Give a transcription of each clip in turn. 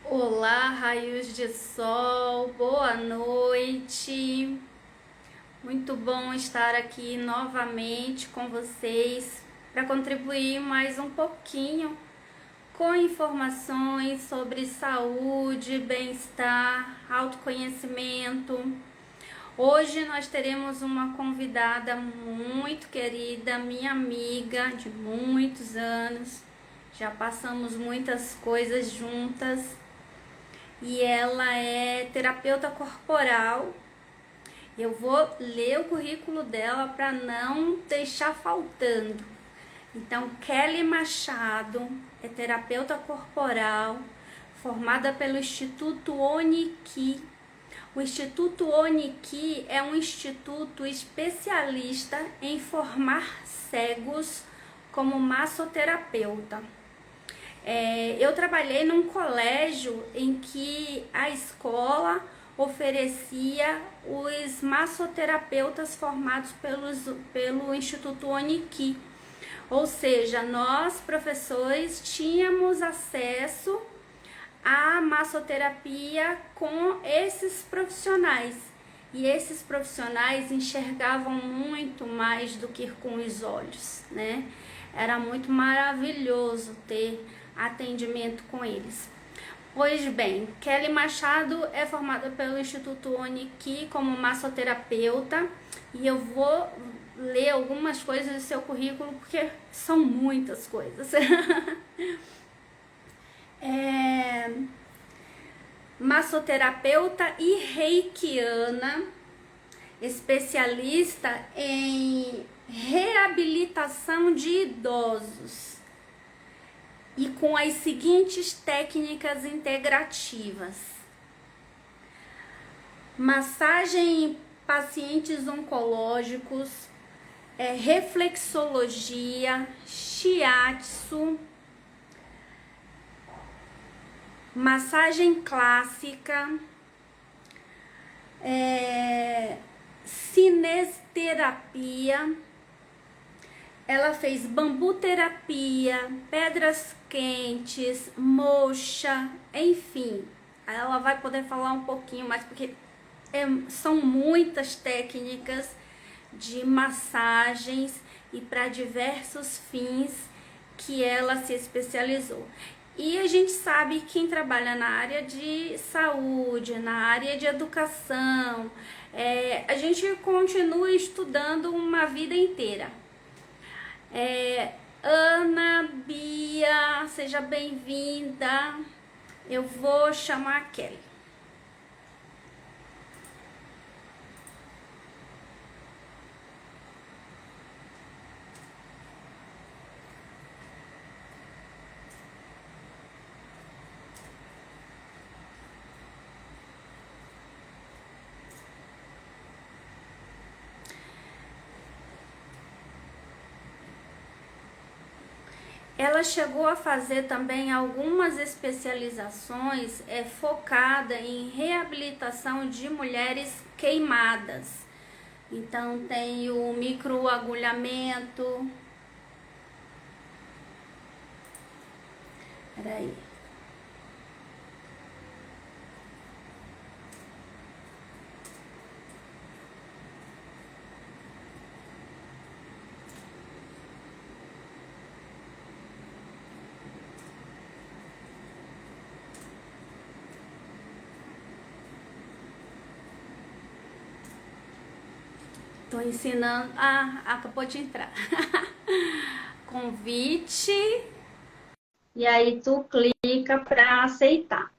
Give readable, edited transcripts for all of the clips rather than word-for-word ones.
Olá, raios de sol, boa noite. Muito bom estar aqui novamente com vocês para contribuir mais um pouquinho com informações sobre saúde, bem-estar, autoconhecimento. Hoje nós teremos uma convidada muito querida, minha amiga de muitos anos. Já passamos muitas coisas juntas e ela é terapeuta corporal. Eu vou ler o currículo dela para não deixar faltando. Então, Kelly Machado é terapeuta corporal, formada pelo Instituto Oniqui. O Instituto Oniqui é um instituto especialista em formar cegos como massoterapeuta. Eu trabalhei num colégio em que a escola oferecia os massoterapeutas formados pelo Instituto Oniqui. Ou seja, nós, professores, tínhamos acesso à massoterapia com esses profissionais. E esses profissionais enxergavam muito mais do que com os olhos, né? Era muito maravilhoso ter atendimento com eles. Pois bem, Kelly Machado é formada pelo Instituto Oniqui como massoterapeuta e eu vou ler algumas coisas do seu currículo porque são muitas coisas. Massoterapeuta e reikiana, especialista em reabilitação de idosos e com as seguintes técnicas integrativas: massagem em pacientes oncológicos, reflexologia, shiatsu, massagem clássica, cinesterapia. Ela fez bambu terapia, pedras quentes, moxa, enfim. Ela vai poder falar um pouquinho mais, porque são muitas técnicas de massagens e para diversos fins que ela se especializou. E a gente sabe que quem trabalha na área de saúde, na área de educação, a gente continua estudando uma vida inteira. Ana Bia, seja bem-vinda. Eu vou chamar a Kelly. Ela chegou a fazer também algumas especializações focada em reabilitação de mulheres queimadas. Então tem o microagulhamento. Peraí. Tô ensinando. Ah, acabou de entrar. Convite. E aí tu clica para aceitar.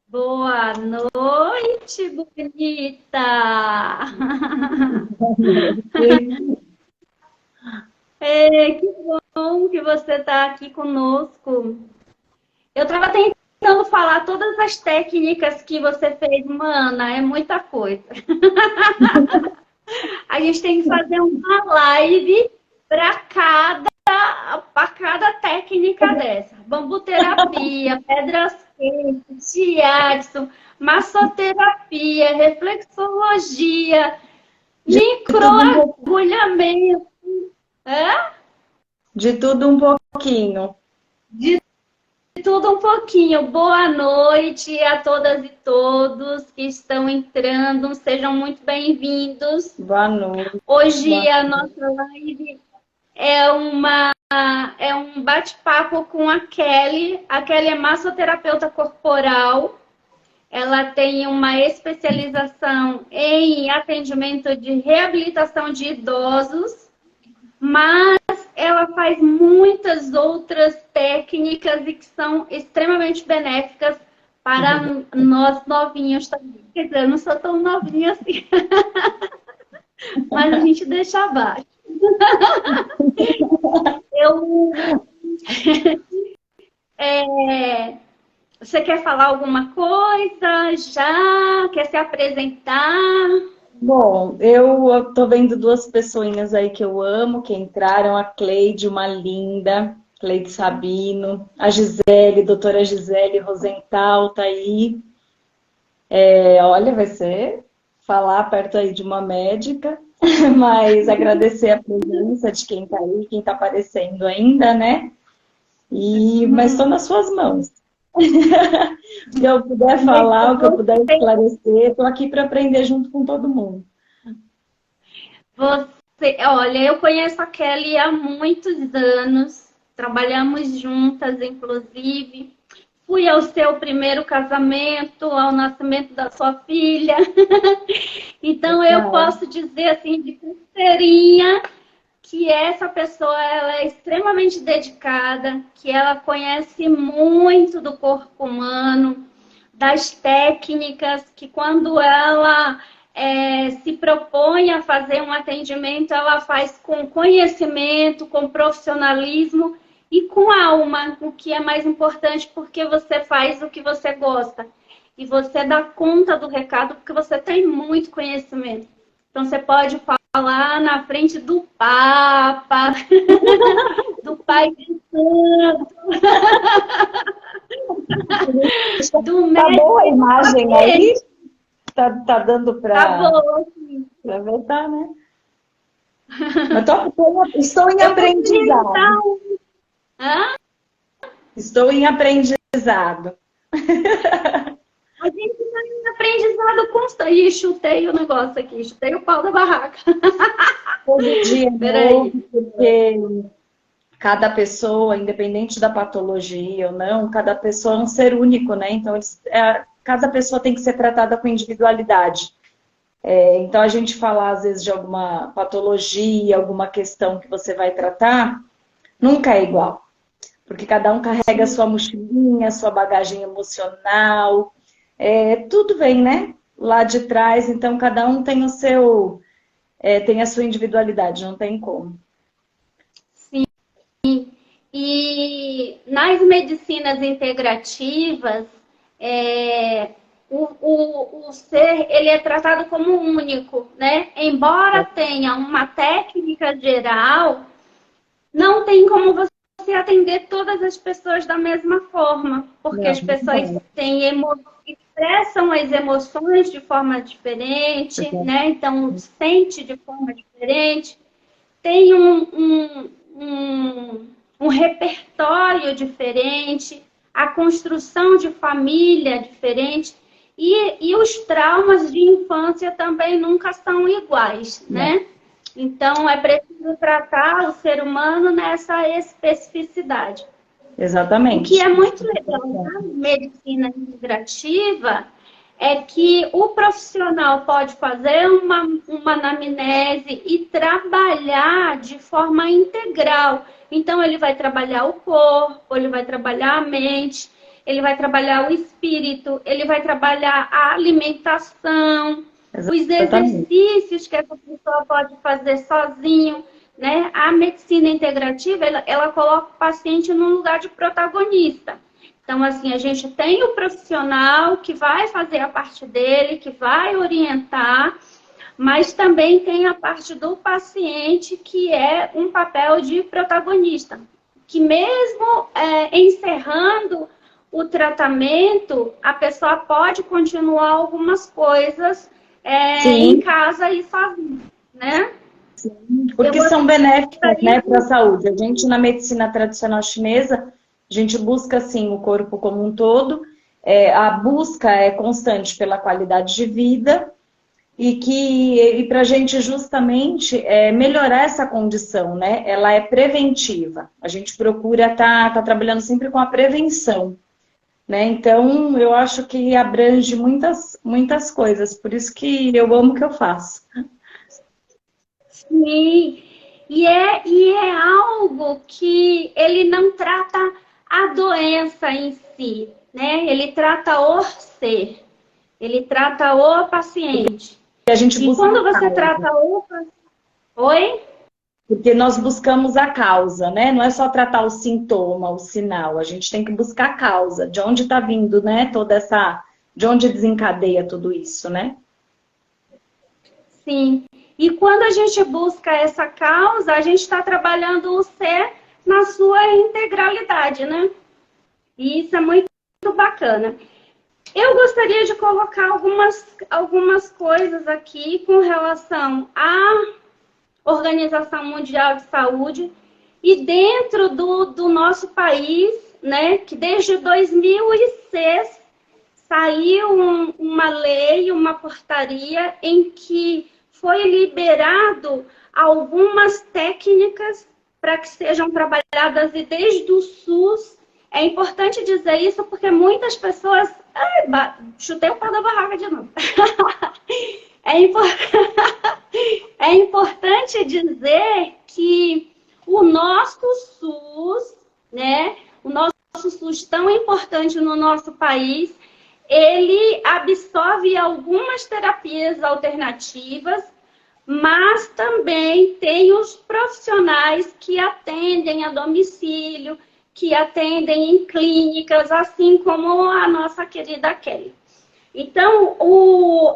Boa noite, bonita. Que bom que você está aqui conosco. Eu estava tentando falar todas as técnicas que você fez, mana, é muita coisa. A gente tem que fazer uma live para cada técnica dessa. Bambuterapia, pedras quentes, shiatsu, massoterapia, reflexologia, microagulhamento. De tudo um pouquinho. De tudo um pouquinho. Boa noite a todas e todos que estão entrando. Sejam muito bem-vindos. Boa noite. Hoje a nossa live é um bate-papo com a Kelly. A Kelly é massoterapeuta corporal. Ela tem uma especialização em atendimento de reabilitação de idosos, mas ela faz muitas outras técnicas e que são extremamente benéficas para nós novinhos também. Quer dizer, eu não sou tão novinha assim, mas a gente deixa abaixo. Você quer falar alguma coisa? Já? Quer se apresentar? Bom, eu tô vendo duas pessoinhas aí que eu amo, que entraram, a Cleide, uma linda, Cleide Sabino, a Gisele, doutora Gisele Rosenthal, tá aí. Olha, vai ser falar perto aí de uma médica, mas agradecer a presença de quem tá aí, quem tá aparecendo ainda, né? Mas estou nas suas mãos. O que eu puder falar, o que eu puder esclarecer, estou aqui para aprender junto com todo mundo. Olha, eu conheço a Kelly há muitos anos, trabalhamos juntas, inclusive. Fui ao seu primeiro casamento, ao nascimento da sua filha. Então, eu posso dizer, assim, de carteirinha, que essa pessoa ela é extremamente dedicada, que ela conhece muito do corpo humano, das técnicas, que quando ela se propõe a fazer um atendimento, ela faz com conhecimento, com profissionalismo e com alma, o que é mais importante, porque você faz o que você gosta. E você dá conta do recado, porque você tem muito conhecimento. Então, você pode falar na frente do Papa, do Pai de Santo, do médico. Tá boa a imagem aí? Tá dando para ver, tá, né? Estou em aprendizado. Hã? Estou em aprendizado. A gente está em aprendizado constante. Ih, chutei o negócio aqui, chutei o pau da barraca. Todo dia é novo, porque cada pessoa, independente da patologia ou não, cada pessoa é um ser único, né? Então, cada pessoa tem que ser tratada com individualidade. Então, a gente falar, às vezes, de alguma patologia, alguma questão que você vai tratar, nunca é igual. Porque cada um carrega a sua mochilinha, a sua bagagem emocional, tudo vem, né? Lá de trás, então cada um tem tem a sua individualidade, não tem como. Sim. E nas medicinas integrativas, o ser ele é tratado como único, né? Embora tenha uma técnica geral, não tem como você atender todas as pessoas da mesma forma, porque as pessoas expressam as emoções de forma diferente, né? Então sente de forma diferente, tem um repertório diferente, a construção de família diferente. E os traumas de infância também nunca são iguais, né? Então, é preciso tratar o ser humano nessa especificidade. Exatamente. O que é muito legal na medicina integrativa é que o profissional pode fazer uma anamnese e trabalhar de forma integral. Então, ele vai trabalhar o corpo, ele vai trabalhar a mente, ele vai trabalhar o espírito, ele vai trabalhar a alimentação, os exercícios que essa pessoa pode fazer sozinho, né? A medicina integrativa, ela coloca o paciente num lugar de protagonista. Então, assim, a gente tem o profissional que vai fazer a parte dele, que vai orientar, mas também tem a parte do paciente, que é um papel de protagonista. Que mesmo encerrando o tratamento, a pessoa pode continuar algumas coisas em casa e sozinha, né? Porque são benéficas, né, para a saúde. A gente, na medicina tradicional chinesa, a gente busca, assim, o corpo como um todo. A busca é constante pela qualidade de vida e para a gente justamente melhorar essa condição, né? Ela é preventiva. A gente procura tá trabalhando sempre com a prevenção, né? Então, eu acho que abrange muitas coisas. Por isso que eu amo o que eu faço. Sim, e é algo que ele não trata a doença em si, né? Ele trata o ser, ele trata o paciente. E a gente E busca quando a você causa. trata o paciente... Oi? Porque nós buscamos a causa, né? Não é só tratar o sintoma, o sinal. A gente tem que buscar a causa, de onde está vindo, né? De onde desencadeia tudo isso, né? Sim. E quando a gente busca essa causa, a gente está trabalhando o ser na sua integralidade, né? E isso é muito bacana. Eu gostaria de colocar algumas coisas aqui com relação à Organização Mundial de Saúde e dentro do nosso país, né, que desde 2006 saiu uma lei, uma portaria em que foi liberado algumas técnicas para que sejam trabalhadas e desde o SUS. É importante dizer isso porque muitas pessoas... chutei o pau da barraca de novo. É importante dizer que o nosso SUS, né, o nosso SUS tão importante no nosso país, ele absorve algumas terapias alternativas, mas também tem os profissionais que atendem a domicílio, que atendem em clínicas, assim como a nossa querida Kelly. Então,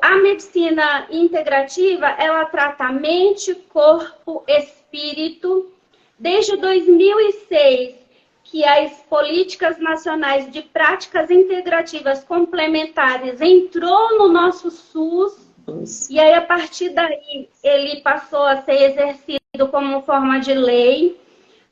a medicina integrativa, ela trata mente, corpo, espírito. Desde 2006, que as políticas nacionais de práticas integrativas complementares entrou no nosso SUS, e aí, a partir daí, ele passou a ser exercido como forma de lei.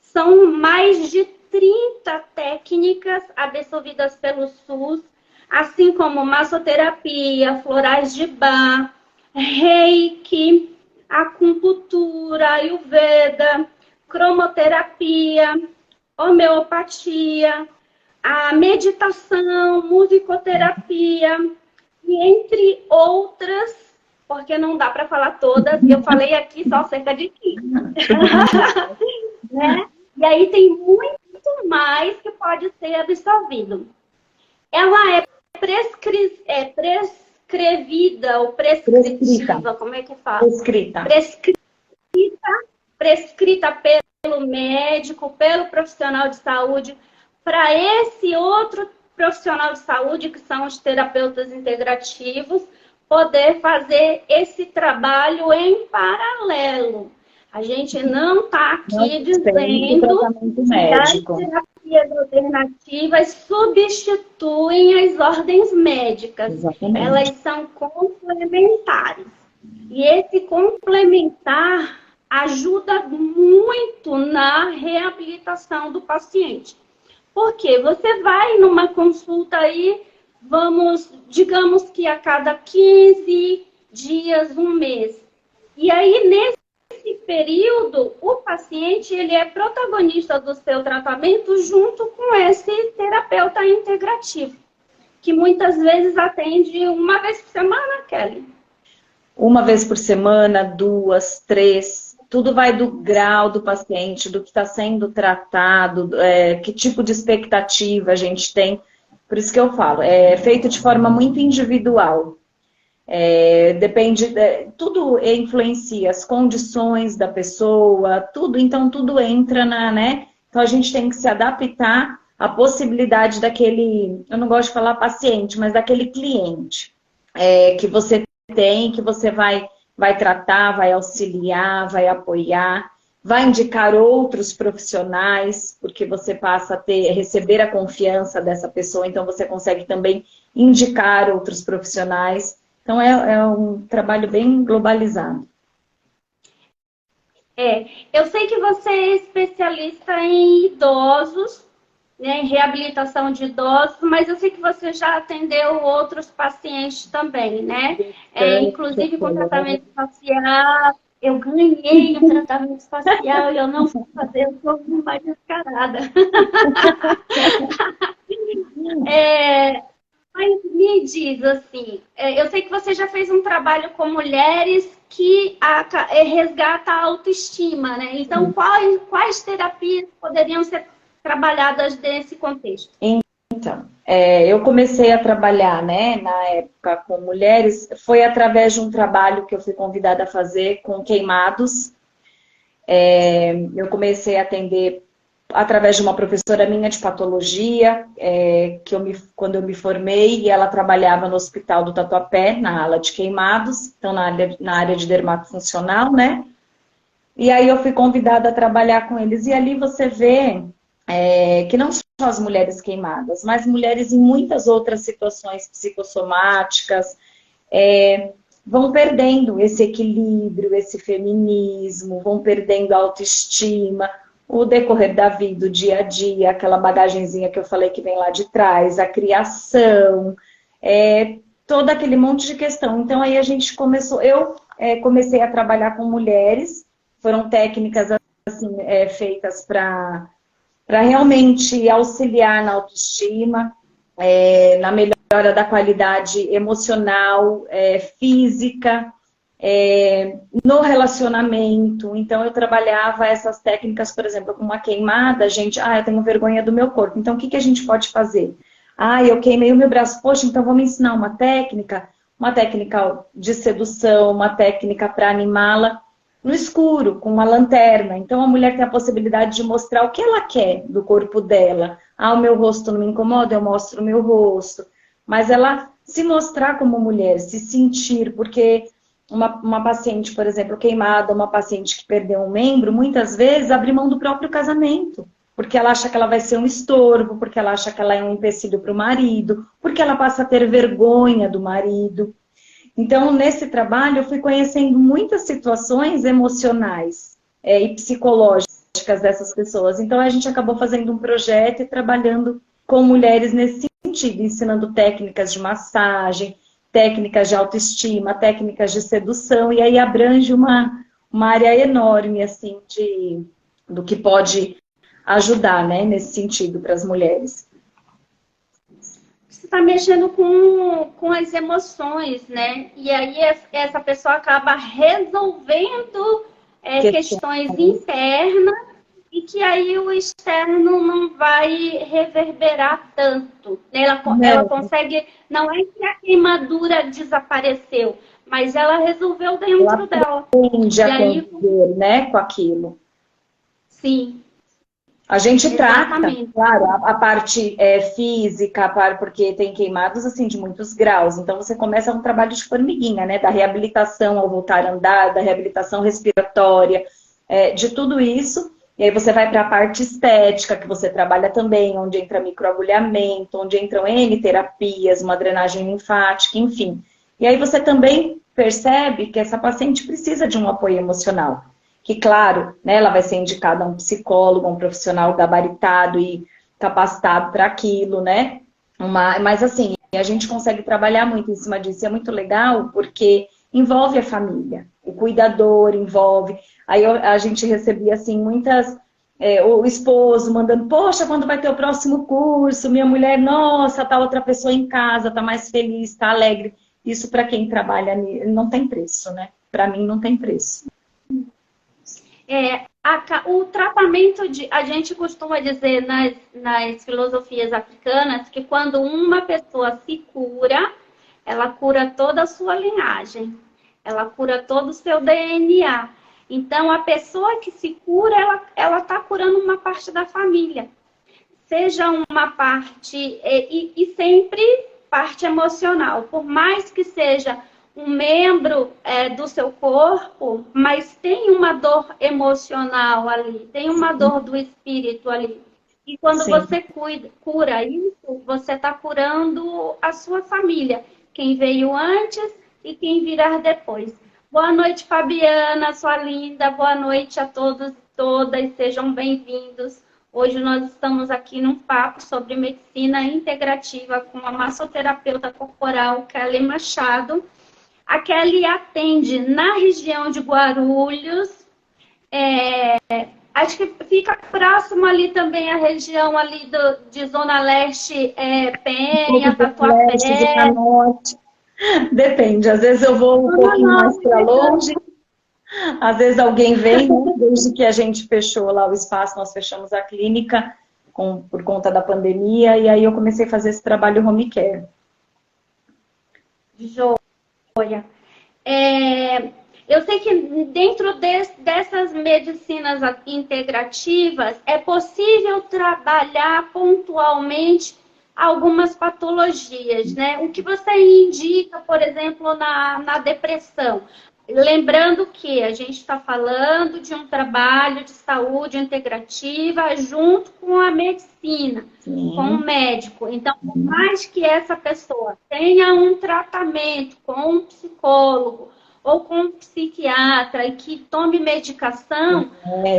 São mais de 30 técnicas absorvidas pelo SUS, assim como massoterapia, florais de Bach, reiki, acupuntura, ayurveda, cromoterapia, homeopatia, a meditação, musicoterapia, e entre outras, porque não dá para falar todas, eu falei aqui só cerca de 15. Né? E aí tem muito mais que pode ser absorvido. Ela é prescrevida ou prescritiva, como é que fala? Prescrita pelo médico, pelo profissional de saúde, para esse outro profissional de saúde, que são os terapeutas integrativos, poder fazer esse trabalho em paralelo. A gente não está aqui dizendo que as terapias alternativas substituem as ordens médicas. Exatamente. Elas são complementares. E esse complementar ajuda muito na reabilitação do paciente. Porque você vai numa consulta aí, digamos que a cada 15 dias, um mês. E aí, nesse período, o paciente ele é protagonista do seu tratamento junto com esse terapeuta integrativo, que muitas vezes atende uma vez por semana, Kelly. Uma vez por semana, 2, 3, tudo vai do grau do paciente, do que está sendo tratado, que tipo de expectativa a gente tem. Por isso que eu falo, é feito de forma muito individual. Depende, tudo influencia as condições da pessoa, tudo, então tudo entra né? Então a gente tem que se adaptar à possibilidade daquele, eu não gosto de falar paciente, mas daquele cliente que você tem, que você vai tratar, vai auxiliar, vai apoiar, vai indicar outros profissionais, porque você passa a receber a confiança dessa pessoa, então você consegue também indicar outros profissionais. Então, é um trabalho bem globalizado. Eu sei que você é especialista em idosos, né, em reabilitação de idosos, mas eu sei que você já atendeu outros pacientes também, né? Inclusive com tratamento facial. Eu ganhei um tratamento facial e eu não fui fazer, eu sou mais descarada. É, mas me diz assim, eu sei que você já fez um trabalho com mulheres que resgata a autoestima, né? Então, quais terapias poderiam ser trabalhadas nesse contexto? Então, eu comecei a trabalhar, né, na época com mulheres, foi através de um trabalho que eu fui convidada a fazer com queimados. Eu comecei a atender através de uma professora minha de patologia, quando eu me formei, e ela trabalhava no Hospital do Tatuapé, na ala de queimados, então na área de dermatofuncional, né? E aí eu fui convidada a trabalhar com eles. E ali você vê que não só as mulheres queimadas, mas mulheres em muitas outras situações psicossomáticas, vão perdendo esse equilíbrio, esse feminismo, vão perdendo a autoestima, o decorrer da vida, o dia a dia, aquela bagagenzinha que eu falei que vem lá de trás, a criação, todo aquele monte de questão. Então aí a gente começou, eu comecei a trabalhar com mulheres, foram técnicas assim, feitas para realmente auxiliar na autoestima, na melhora da qualidade emocional, física, no relacionamento. Então, eu trabalhava essas técnicas, por exemplo, com uma queimada, gente, eu tenho vergonha do meu corpo. Então, o que a gente pode fazer? Eu queimei o meu braço. Poxa, então vamos ensinar uma técnica de sedução, uma técnica para animá-la no escuro, com uma lanterna. Então, a mulher tem a possibilidade de mostrar o que ela quer do corpo dela. O meu rosto não me incomoda, eu mostro o meu rosto. Mas ela se mostrar como mulher, se sentir, porque uma paciente, por exemplo, queimada, uma paciente que perdeu um membro, muitas vezes abre mão do próprio casamento. Porque ela acha que ela vai ser um estorvo, porque ela acha que ela é um empecilho para o marido, porque ela passa a ter vergonha do marido. Então, nesse trabalho, eu fui conhecendo muitas situações emocionais e psicológicas dessas pessoas. Então, a gente acabou fazendo um projeto e trabalhando com mulheres nesse sentido, ensinando técnicas de massagem, técnicas de autoestima, técnicas de sedução, e aí abrange uma área enorme, assim, do que pode ajudar, né, nesse sentido para as mulheres. Você está mexendo com as emoções, né? E aí essa pessoa acaba resolvendo questões internas e que aí o externo não vai reverberar tanto. Ela consegue, não é que a queimadura desapareceu, mas ela resolveu dentro dela. Aprende a conviver, né, com aquilo. Sim. A gente trata, claro, a parte física, porque tem queimados assim de muitos graus. Então você começa um trabalho de formiguinha, né? Da reabilitação ao voltar a andar, da reabilitação respiratória, de tudo isso. E aí você vai para a parte estética, que você trabalha também, onde entra microagulhamento, onde entram N terapias, uma drenagem linfática, enfim. E aí você também percebe que essa paciente precisa de um apoio emocional. Que, claro, né, ela vai ser indicada a um psicólogo, um profissional gabaritado e capacitado para aquilo, né? Mas, assim, a gente consegue trabalhar muito em cima disso. É muito legal porque envolve a família. O cuidador envolve. Aí a gente recebia, assim, muitas... o esposo mandando, poxa, quando vai ter o próximo curso? Minha mulher, nossa, tá outra pessoa em casa, tá mais feliz, tá alegre. Isso para quem trabalha não tem preço, né? Para mim não tem preço. O tratamento a gente costuma dizer nas filosofias africanas que quando uma pessoa se cura, ela cura toda a sua linhagem, ela cura todo o seu DNA. Então, a pessoa que se cura, ela está curando uma parte da família. Seja uma parte, e sempre parte emocional. Por mais que seja um membro do seu corpo, mas tem uma dor emocional ali, tem uma dor do espírito ali. E quando você cura isso, você está curando a sua família, quem veio antes e quem virá depois. Boa noite, Fabiana, sua linda. Boa noite a todos e todas. Sejam bem-vindos. Hoje nós estamos aqui num papo sobre medicina integrativa com a massoterapeuta corporal Kelly Machado. A Kelly atende na região de Guarulhos. Acho que fica próximo ali também a região ali de Zona Leste, Penha, Tatuapé. Zona Norte. Depende, às vezes eu vou um pouquinho mais para longe, às vezes alguém vem, né? Desde que a gente fechou lá o espaço, nós fechamos a clínica por conta da pandemia, e aí eu comecei a fazer esse trabalho home care. Joia. Eu sei que dentro dessas medicinas integrativas é possível trabalhar pontualmente algumas patologias, né? O que você indica, por exemplo, na depressão? Lembrando que a gente está falando de um trabalho de saúde integrativa junto com a medicina, Sim. com o médico. Então, por mais que essa pessoa tenha um tratamento com um psicólogo ou com um psiquiatra e que tome medicação,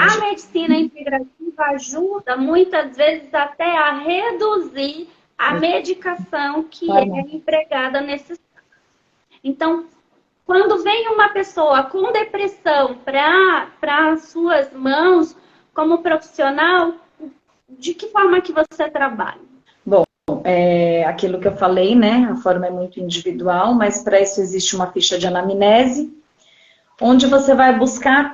a medicina integrativa ajuda muitas vezes até a reduzir a medicação que é empregada nesse. Então, quando vem uma pessoa com depressão para suas mãos, como profissional, de que forma que você trabalha? Bom, aquilo que eu falei, né? A forma é muito individual, mas para isso existe uma ficha de anamnese, onde você vai buscar,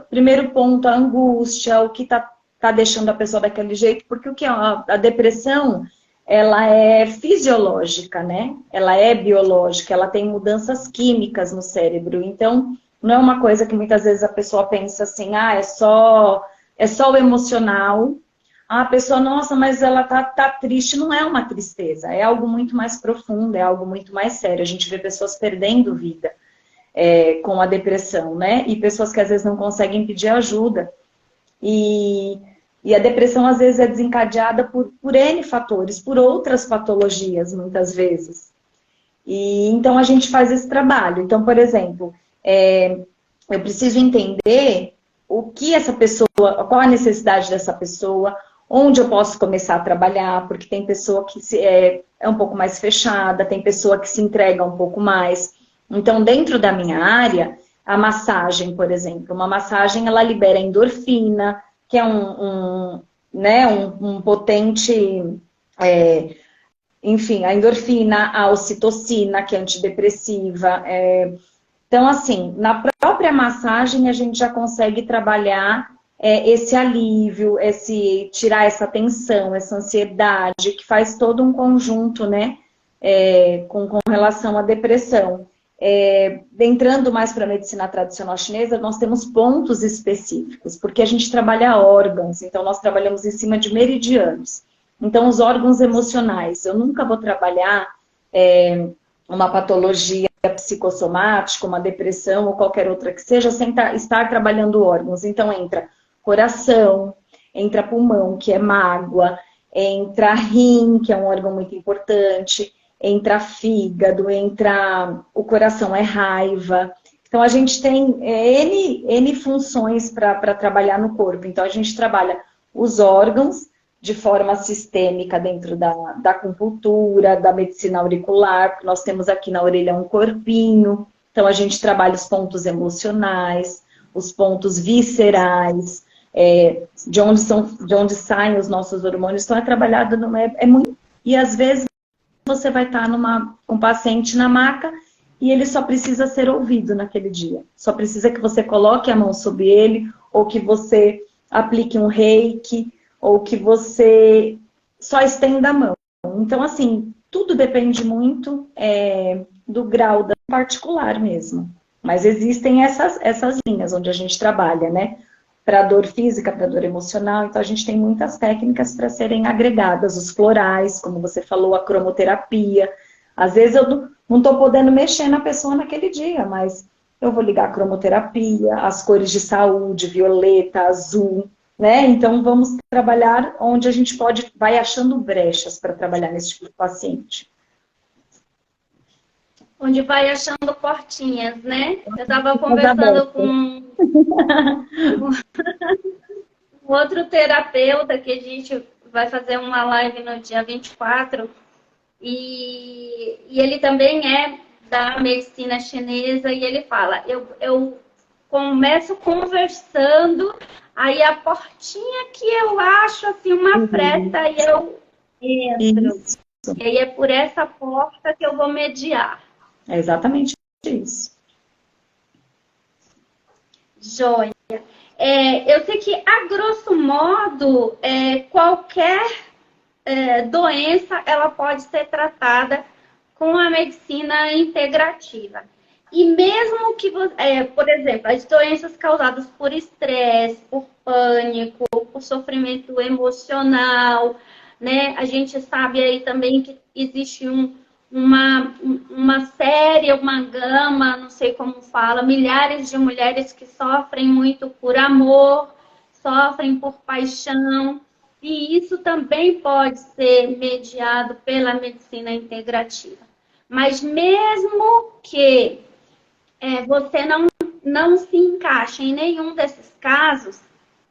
primeiro ponto, a angústia, o que está deixando a pessoa daquele jeito, porque o que a depressão, ela é fisiológica, né? Ela é biológica, ela tem mudanças químicas no cérebro. Então, não é uma coisa que muitas vezes a pessoa pensa assim, é só o emocional. A pessoa, nossa, mas ela tá triste. Não é uma tristeza, é algo muito mais profundo, é algo muito mais sério. A gente vê pessoas perdendo vida com a depressão, né? E pessoas que às vezes não conseguem pedir ajuda. E a depressão, às vezes, é desencadeada por N fatores, por outras patologias, muitas vezes. E então, a gente faz esse trabalho. Então, por exemplo, eu preciso entender o que essa pessoa, qual a necessidade dessa pessoa, onde eu posso começar a trabalhar, porque tem pessoa que é um pouco mais fechada, tem pessoa que se entrega um pouco mais. Então, dentro da minha área, a massagem, por exemplo, uma massagem, ela libera endorfina, que é um potente, enfim, a endorfina, a ocitocina, que é antidepressiva. Então, assim, na própria massagem a gente já consegue trabalhar esse alívio, tirar essa tensão, essa ansiedade, que faz todo um conjunto, né, com relação à depressão. Entrando mais para a medicina tradicional chinesa, nós temos pontos específicos, porque a gente trabalha órgãos, então nós trabalhamos em cima de meridianos. Então, os órgãos emocionais, eu nunca vou trabalhar uma patologia psicossomática, uma depressão ou qualquer outra que seja, sem estar trabalhando órgãos. Então, entra coração, entra pulmão, que é mágoa, entra rim, que é um órgão muito importante, entra fígado, entra o coração, é raiva. Então, a gente tem N funções para trabalhar no corpo. Então, a gente trabalha os órgãos de forma sistêmica dentro da acupuntura, da medicina auricular, porque nós temos aqui na orelha um corpinho. Então, a gente trabalha os pontos emocionais, os pontos viscerais, de onde saem os nossos hormônios. Então, é trabalhado, muito. E, às vezes, você vai estar com um paciente na maca e ele só precisa ser ouvido naquele dia. Só precisa que você coloque a mão sobre ele, ou que você aplique um reiki, ou que você só estenda a mão. Então, assim, tudo depende muito do grau da particular mesmo. Mas existem essas linhas onde a gente trabalha, né? Para dor física, para dor emocional. Então, a gente tem muitas técnicas para serem agregadas. Os florais, como você falou, a cromoterapia. Às vezes eu não estou podendo mexer na pessoa naquele dia, mas eu vou ligar a cromoterapia, as cores de saúde, violeta, azul, né? Então, vamos trabalhar onde a gente vai achando brechas para trabalhar nesse tipo de paciente. onde vai achando portinhas, né? Eu estava conversando com um outro terapeuta que a gente vai fazer uma live no dia 24 e ele também é da medicina chinesa e ele fala, eu começo conversando, aí a portinha que eu acho assim uma fresta e eu entro. Isso. E aí é por essa porta que eu vou mediar. É exatamente isso. Joia. Eu sei que, a grosso modo, qualquer doença ela pode ser tratada com a medicina integrativa. E mesmo que, por exemplo, as doenças causadas por estresse, por pânico, por sofrimento emocional, né? A gente sabe aí também que existe uma série, uma gama, não sei como fala, milhares de mulheres que sofrem muito por amor, sofrem por paixão, e isso também pode ser mediado pela medicina integrativa. Mas mesmo que você não se encaixe em nenhum desses casos,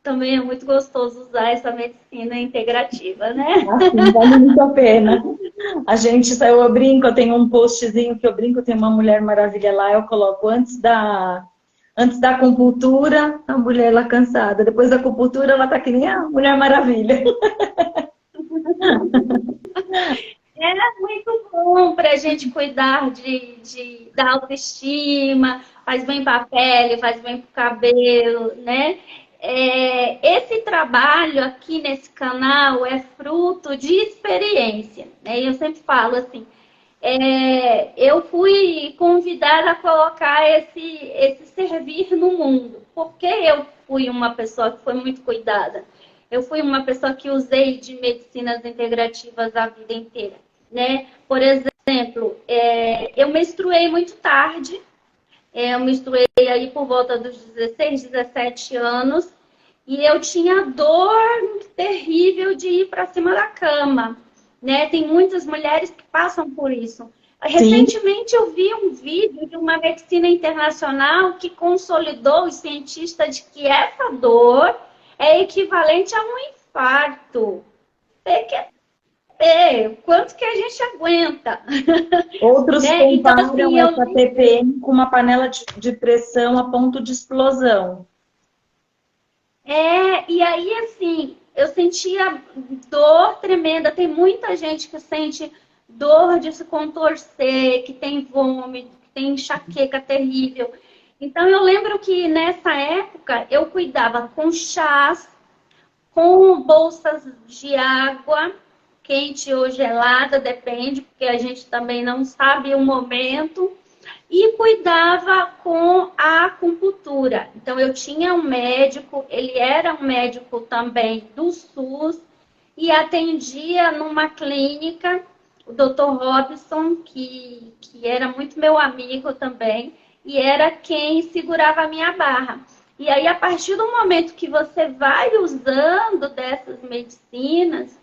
também é muito gostoso usar essa medicina integrativa, né? Assim, vale muito a pena. Eu brinco, eu tenho um postzinho que eu brinco, tem uma Mulher Maravilha lá, eu coloco antes da acupuntura, a mulher lá cansada. Depois da acupuntura, ela tá que nem a Mulher Maravilha. É muito bom para a gente cuidar da autoestima, faz bem para a pele, faz bem para o cabelo, né? Esse trabalho aqui nesse canal é fruto de experiência, né? Eu sempre falo assim, eu fui convidada a colocar esse servir no mundo, porque eu fui uma pessoa que foi muito cuidada. Eu fui uma pessoa que usei de medicinas integrativas a vida inteira, né? Por exemplo, eu menstruei muito tarde, eu menstruei aí por volta dos 16, 17 anos, e eu tinha dor terrível de ir para cima da cama, né? Tem muitas mulheres que passam por isso. Recentemente eu vi um vídeo de uma medicina internacional que consolidou os cientistas de que essa dor é equivalente a um infarto. Tem que quanto que a gente aguenta? Outros né? Então, comparam assim, essa TPM com uma panela de pressão a ponto de explosão. E aí, assim, eu sentia dor tremenda. Tem muita gente que sente dor de se contorcer, que tem vômito, que tem enxaqueca terrível. Então, eu lembro que nessa época eu cuidava com chás, com bolsas de água, quente ou gelada, depende, porque a gente também não sabe o momento, e cuidava com a acupuntura. Então, eu tinha um médico, ele era um médico também do SUS, e atendia numa clínica, o Dr. Robson, que era muito meu amigo também, e era quem segurava a minha barra. E aí, a partir do momento que você vai usando dessas medicinas,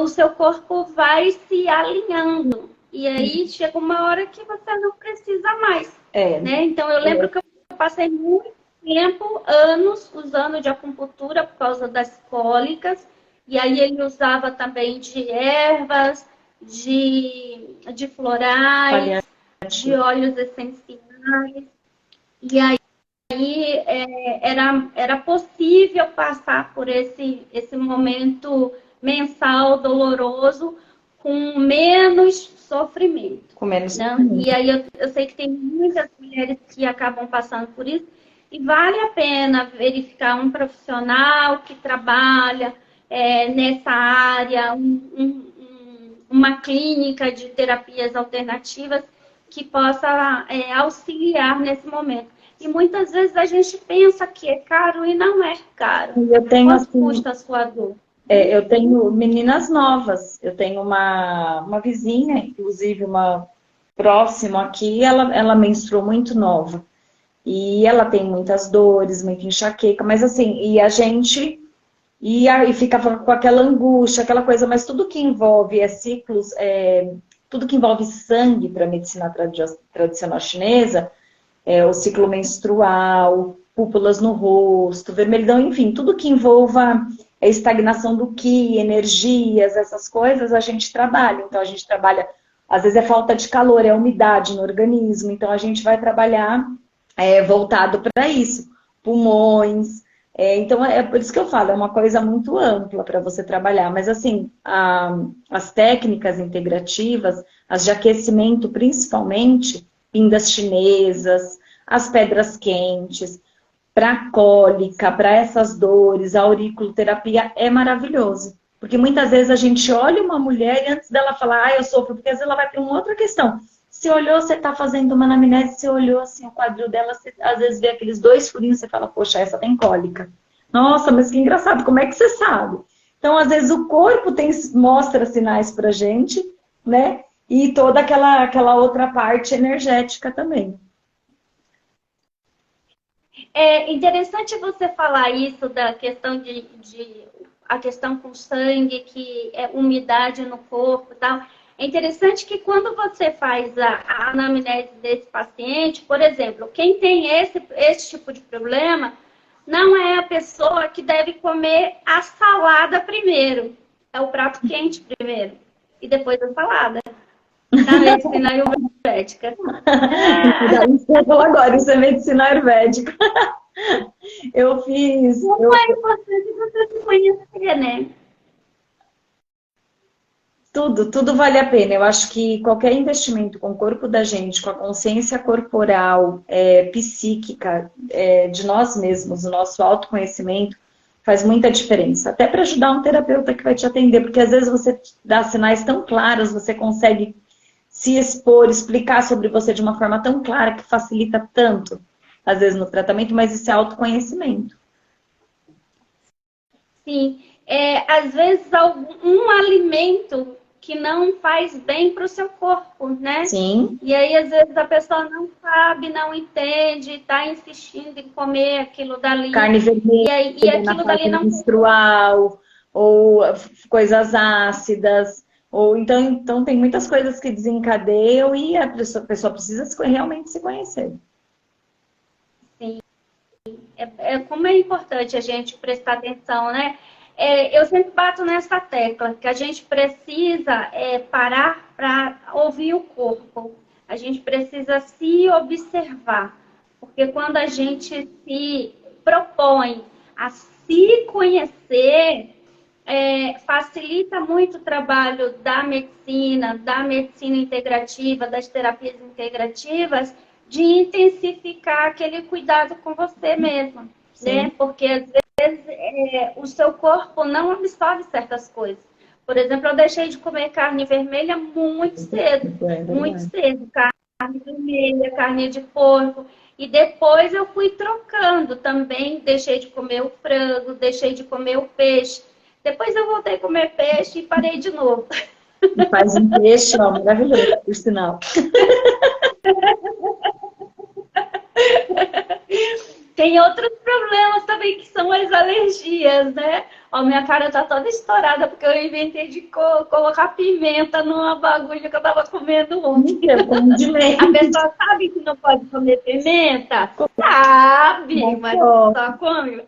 o seu corpo vai se alinhando. E aí chega uma hora que você não precisa mais. Né? Então eu lembro que eu passei muito tempo, anos, usando de acupuntura por causa das cólicas. E aí ele usava também de ervas, de florais, de óleos essenciais. E aí era possível passar por esse momento mensal doloroso com menos sofrimento. Com menos sofrimento. E aí eu sei que tem muitas mulheres que acabam passando por isso e vale a pena verificar um profissional que trabalha nessa área, uma clínica de terapias alternativas que possa auxiliar nesse momento. E muitas vezes a gente pensa que é caro e não é caro. Quanto custa a sua dor? Eu tenho meninas novas. Eu tenho uma vizinha, inclusive uma próxima aqui, ela menstruou muito nova. E ela tem muitas dores, muita enxaqueca, mas assim, e a gente e fica com aquela angústia, aquela coisa, mas tudo que envolve ciclos tudo que envolve sangue para a medicina tradicional chinesa, o ciclo menstrual, púpulas no rosto, vermelhidão, enfim, tudo que envolva a estagnação do qi, energias, essas coisas, a gente trabalha. Então, a gente trabalha, às vezes é falta de calor, é umidade no organismo, então a gente vai trabalhar voltado para isso. Pulmões, então é por isso que eu falo, é uma coisa muito ampla para você trabalhar, mas assim, as técnicas integrativas, as de aquecimento principalmente, pindas chinesas, as pedras quentes, para cólica, para essas dores, a auriculoterapia é maravilhoso. Porque muitas vezes a gente olha uma mulher e antes dela falar, eu sofro, porque às vezes ela vai ter uma outra questão. Você olhou, você está fazendo uma anamnese, você olhou assim o quadril dela, você às vezes vê aqueles 2 furinhos, você fala, poxa, essa tem cólica. Nossa, mas que engraçado, como é que você sabe? Então, às vezes o corpo mostra sinais pra gente, né? E toda aquela outra parte energética também. É interessante você falar isso da questão a questão com sangue, que é umidade no corpo e tal. É interessante que quando você faz a anamnese desse paciente, por exemplo, quem tem esse tipo de problema, não é a pessoa que deve comer a salada primeiro. É o prato quente primeiro. E depois a salada. Na medicina ayurvédica. Isso que eu vou falar agora, isso é medicina ayurvédica. Eu fiz. Como é importante você se conhecer, né? Tudo vale a pena. Eu acho que qualquer investimento com o corpo da gente, com a consciência corporal, psíquica, de nós mesmos, o nosso autoconhecimento, faz muita diferença. Até para ajudar um terapeuta que vai te atender, porque às vezes você dá sinais tão claros, você consegue se expor, explicar sobre você de uma forma tão clara que facilita tanto, às vezes, no tratamento, mas isso é autoconhecimento. Sim. Às vezes, algum alimento que não faz bem para o seu corpo, né? Sim. E aí, às vezes, a pessoa não sabe, não entende, está insistindo em comer aquilo dali. Carne vermelha, e aquilo dali não menstrual, ou coisas ácidas, ou então tem muitas coisas que desencadeiam e a pessoa precisa realmente se conhecer. Sim. Como é importante a gente prestar atenção, né? Eu sempre bato nessa tecla, que a gente precisa parar para ouvir o corpo. A gente precisa se observar. Porque quando a gente se propõe a se conhecer, facilita muito o trabalho da medicina integrativa, das terapias integrativas, de intensificar aquele cuidado com você mesmo, né? Porque às vezes o seu corpo não absorve certas coisas. Por exemplo, eu deixei de comer carne vermelha muito cedo, carne vermelha, carne de porco, e depois eu fui trocando também, deixei de comer o frango, deixei de comer o peixe. Depois eu voltei a comer peixe e parei de novo. E faz um peixe, ó, maravilhoso, por sinal. Tem outros problemas também, que são as alergias, né? Ó, minha cara tá toda estourada, porque eu inventei de colocar pimenta numa bagulho que eu tava comendo ontem. A pessoa sabe que não pode comer pimenta? Sabe, mas só come.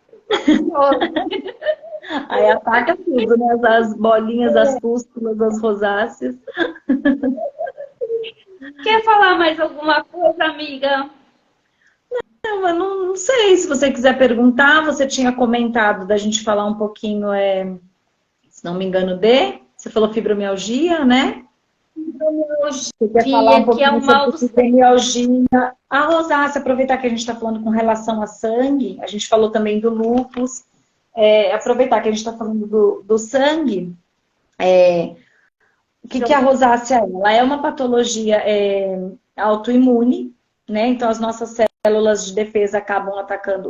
Aí ataca tudo, né? As bolinhas, as pústulas, as rosáceas. Quer falar mais alguma coisa, amiga? Não, eu não sei. Se você quiser perguntar, você tinha comentado da gente falar um pouquinho, se não me engano, você falou fibromialgia, né? Fibromialgia, você quer falar um que é o mal do fibromialgia. A rosácea, aproveitar que a gente está falando com relação a sangue, a gente falou também do lúpus. Aproveitar que a gente está falando do sangue, o que a rosácea é? Ela é uma patologia autoimune, né? Então as nossas células de defesa acabam atacando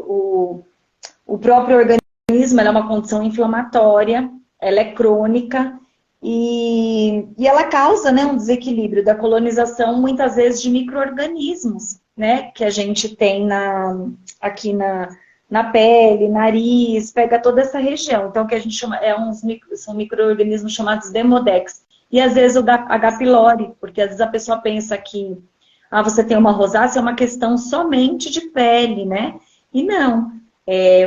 o próprio organismo, ela é uma condição inflamatória, ela é crônica e ela causa, né, um desequilíbrio da colonização, muitas vezes, de micro-organismos, né? Que a gente tem aqui na pele, nariz, pega toda essa região. Então, o que a gente chama são micro-organismos chamados Demodex. e às vezes o H. pylori, porque às vezes a pessoa pensa que você tem uma rosácea, é uma questão somente de pele, né? E não.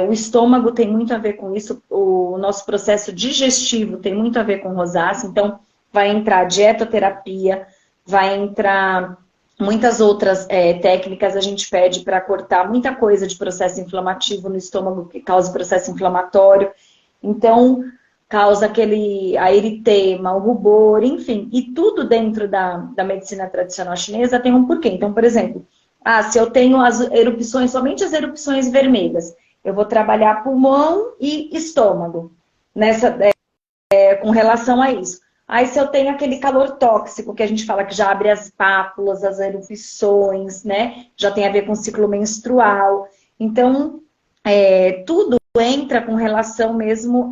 O estômago tem muito a ver com isso, o nosso processo digestivo tem muito a ver com rosácea, então vai entrar dietoterapia, vai entrar muitas outras técnicas, a gente pede para cortar muita coisa de processo inflamativo no estômago que causa processo inflamatório, então causa a eritema, o rubor, enfim, e tudo dentro da medicina tradicional chinesa tem um porquê. Então, por exemplo, se eu tenho as erupções, somente as erupções vermelhas, eu vou trabalhar pulmão e estômago com relação a isso. Aí se eu tenho aquele calor tóxico, que a gente fala que já abre as pápulas, as erupções, né? Já tem a ver com ciclo menstrual. Então, tudo entra com relação mesmo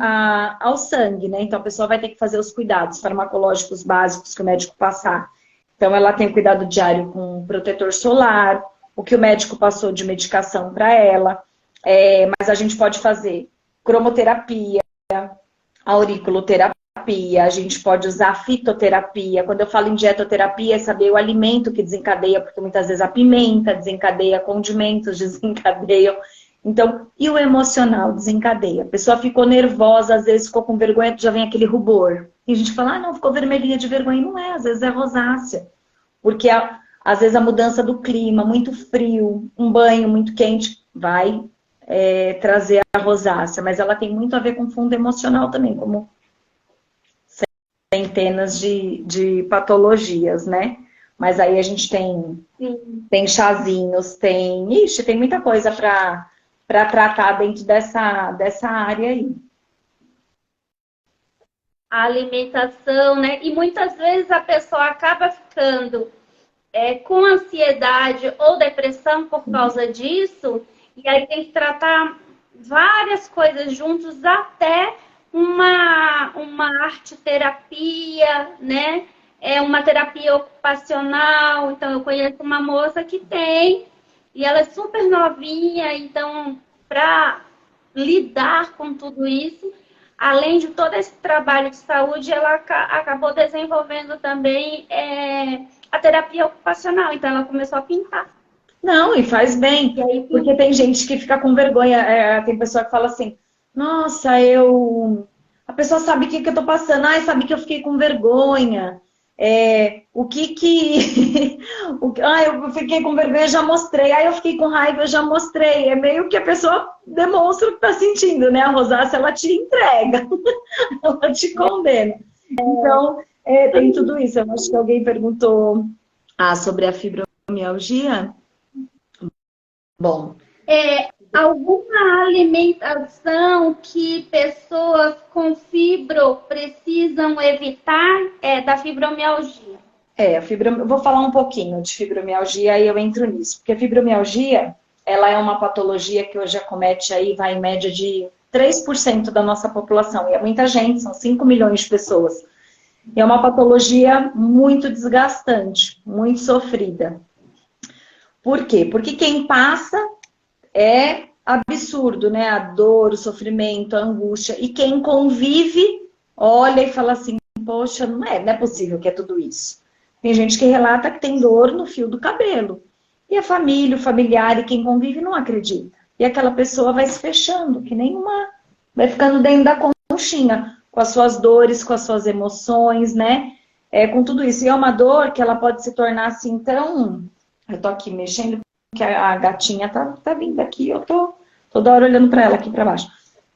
ao sangue, né? Então a pessoa vai ter que fazer os cuidados farmacológicos básicos que o médico passar. Então ela tem o cuidado diário com protetor solar, o que o médico passou de medicação para ela. Mas a gente pode fazer cromoterapia, auriculoterapia, a gente pode usar fitoterapia. Quando eu falo em dietoterapia, é saber o alimento que desencadeia, porque muitas vezes a pimenta desencadeia, condimentos desencadeiam. Então, e o emocional desencadeia. A pessoa ficou nervosa, às vezes ficou com vergonha, já vem aquele rubor. E a gente fala, não, ficou vermelhinha de vergonha. Não é, às vezes é rosácea. Porque às vezes a mudança do clima, muito frio, um banho muito quente, vai trazer a rosácea. Mas ela tem muito a ver com fundo emocional também, como centenas de patologias, né? Mas aí a gente tem chazinhos, tem muita coisa para tratar dentro dessa área aí. A alimentação, né? E muitas vezes a pessoa acaba ficando com ansiedade ou depressão por causa disso, e aí tem que tratar várias coisas juntos, até uma arte terapia, né? Uma terapia ocupacional. Então, eu conheço uma moça que tem, e ela é super novinha, então, para lidar com tudo isso, além de todo esse trabalho de saúde, ela acabou desenvolvendo também a terapia ocupacional. Então, ela começou a pintar. Não, e faz bem, porque tem gente que fica com vergonha. Tem pessoa que fala assim, nossa, a pessoa sabe o que eu tô passando, sabe que eu fiquei com vergonha. Eu fiquei com vergonha, já mostrei. Eu fiquei com raiva, eu já mostrei. É meio que a pessoa demonstra o que tá sentindo, né? A rosácea, ela te entrega, ela te condena. Então, tem tudo isso. Eu acho que alguém perguntou sobre a fibromialgia. Bom. Alguma alimentação que pessoas com fibro precisam evitar da fibromialgia? Eu vou falar um pouquinho de fibromialgia e eu entro nisso. Porque a fibromialgia, ela é uma patologia que hoje acomete aí, vai em média de 3% da nossa população. E é muita gente, são 5 milhões de pessoas. E é uma patologia muito desgastante, muito sofrida. Por quê? Porque quem passa é absurdo, né? A dor, o sofrimento, a angústia. E quem convive, olha e fala assim, poxa, não é possível que é tudo isso. Tem gente que relata que tem dor no fio do cabelo. E a família, o familiar e quem convive não acredita. E aquela pessoa vai se fechando, que nem vai ficando dentro da conchinha, com as suas dores, com as suas emoções, né? Com tudo isso. E é uma dor que ela pode se tornar assim tão... Eu tô aqui mexendo, que a gatinha tá vindo aqui, eu tô toda hora olhando para ela aqui para baixo.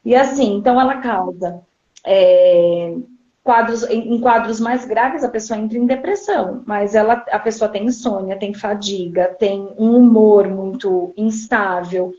E assim, então ela causa em quadros mais graves, a pessoa entra em depressão, mas a pessoa tem insônia, tem fadiga, tem um humor muito instável.